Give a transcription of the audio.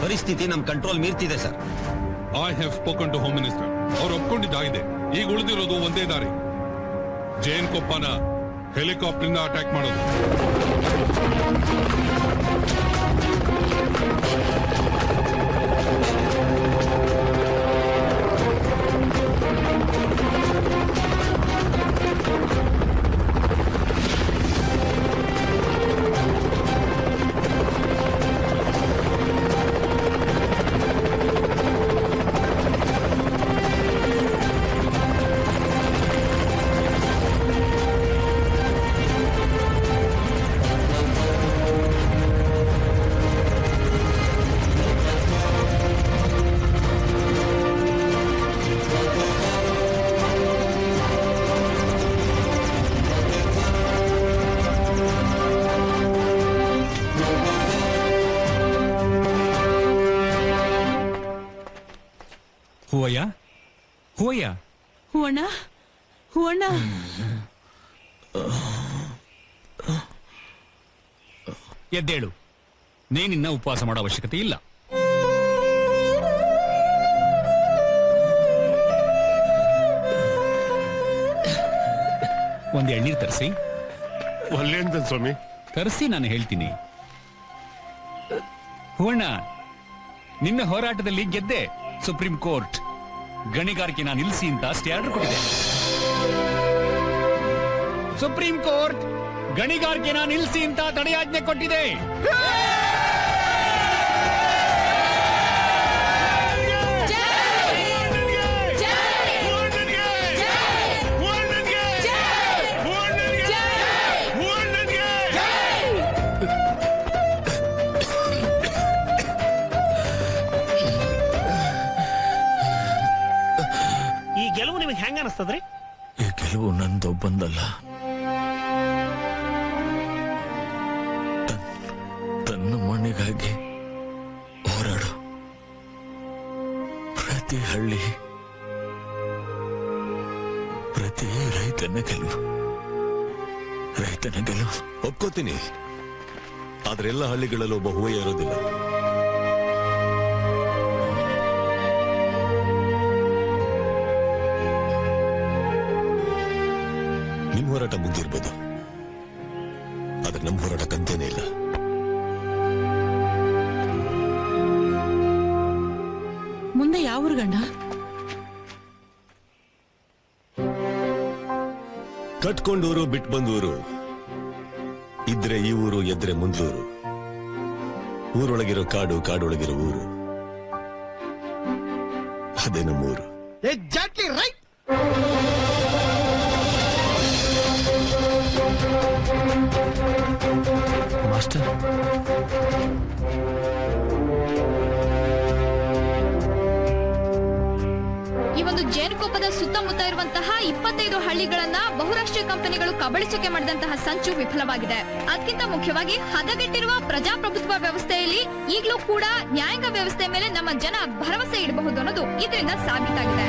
ಪರಿಸ್ಥಿತಿ ನಮ್ ಕಂಟ್ರೋಲ್ ಮೀರ್ತಿದೆ sir. I have spoken to home minister. ಅವ್ರು ಒಪ್ಕೊಂಡಿದ್ದಾಗಿದೆ. ಈಗ ಉಳಿದಿರೋದು ಒಂದೇ ದಾರಿ, ಜೇನ್ ಕೊಪ್ಪನ ಹೆಲಿಕಾಪ್ಟರ್ ಇಂದ ಅಟ್ಯಾಕ್ ಮಾಡೋದು. ಹೂವಯ್ಯ, ಹೂವಯ್ಯ, ಹೂವಣ್ಣ, ಹೂವಣ್ಣ. ಎದ್ದೇಳು. ನೀನಿನ್ನ ಉಪವಾಸ ಮಾಡೋ ಅವಶ್ಯಕತೆ ಇಲ್ಲ. ಒಂದು ಎಳ್ನೀರು ತರಿಸಿ. ಒಳ್ಳೆಂತ ಸ್ವಾಮಿ ತರಿಸಿ, ನಾನು ಹೇಳ್ತೀನಿ. ಹೂವಣ್ಣ, ನಿನ್ನ ಹೋರಾಟದಲ್ಲಿ ಗೆದ್ದೆ. ಸುಪ್ರೀಂ ಕೋರ್ಟ್ ಗಣಿಗಾರಿಕೆನ ನಿಲ್ಲಿಸಿ ಅಂತ ಸ್ಟೇ ಆರ್ಡರ್ ಕೊಟ್ಟಿದೆ. ಸುಪ್ರೀಂ ಕೋರ್ಟ್ ಗಣಿಗಾರಿಕೆನ ನಿಲ್ಲಿಸಿ ಅಂತ ತಡೆಯಾಜ್ಞೆ ಕೊಟ್ಟಿದೆ. ಈ ಗೆಲುವು ನಿಮಗೆ ಹೆಂಗ ಅನಿಸ್ತದ್ರಿ? ಈ ಗೆಲುವು ನಂದೊಬ್ಬಂದಲ್ಲ, ತನ್ನ ಮಣ್ಣಿಗಾಗಿ ಹೋರಾಡು ಪ್ರತಿ ಹಳ್ಳಿ, ಪ್ರತಿ ರೈತನ ಗೆಲುವು. ರೈತನ ಗೆಲುವು ಒಪ್ಕೋತೀನಿ, ಆದ್ರೆ ಎಲ್ಲ ಹಳ್ಳಿಗಳಲ್ಲೂ ಒಬ್ಬ ಹೂವಯ್ಯ ಇರೋದಿಲ್ಲ. ನಿಮ್ ಹೋರಾಟ ಮುಂದಿರ್ಬೋದು, ಆದ್ರೆ ನಮ್ ಹೋರಾಟ ಕಂತೇನೇ ಇಲ್ಲ. ಮುಂದೆ ಯಾವ ಊರುಗಣ್ಣ? ಕಟ್ಕೊಂಡೂರು ಬಿಟ್ಟು ಬಂದೂರು, ಇದ್ರೆ ಈ ಊರು, ಎದ್ರೆ ಮುಂದೂರು. ಊರೊಳಗಿರೋ ಕಾಡು, ಕಾಡೊಳಗಿರೋ ಊರು, ಅದೇ ನಮ್ಮೂರು. Exactly right. ಮಾಸ್ಟರ್, ಈ ಒಂದು ಜೇನುಕೊಪ್ಪದ ಸುತ್ತಮುತ್ತ ಇರುವಂತಹ 25 ಹಳ್ಳಿಗಳನ್ನ ಬಹುರಾಷ್ಟ್ರೀಯ ಕಂಪನಿಗಳು ಕಬಳಿಸುವಿಕೆ ಮಾಡಿದಂತಹ ಸಂಚು ವಿಫಲವಾಗಿದೆ. ಅದಕ್ಕಿಂತ ಮುಖ್ಯವಾಗಿ ಹದಗೆಟ್ಟಿರುವ ಪ್ರಜಾಪ್ರಭುತ್ವ ವ್ಯವಸ್ಥೆಯಲ್ಲಿ ಈಗಲೂ ಕೂಡ ನ್ಯಾಯಾಂಗ ವ್ಯವಸ್ಥೆ ಮೇಲೆ ನಮ್ಮ ಜನ ಭರವಸೆ ಇಡಬಹುದು ಅನ್ನೋದು ಇದರಿಂದ ಸಾಬೀತಾಗಿದೆ.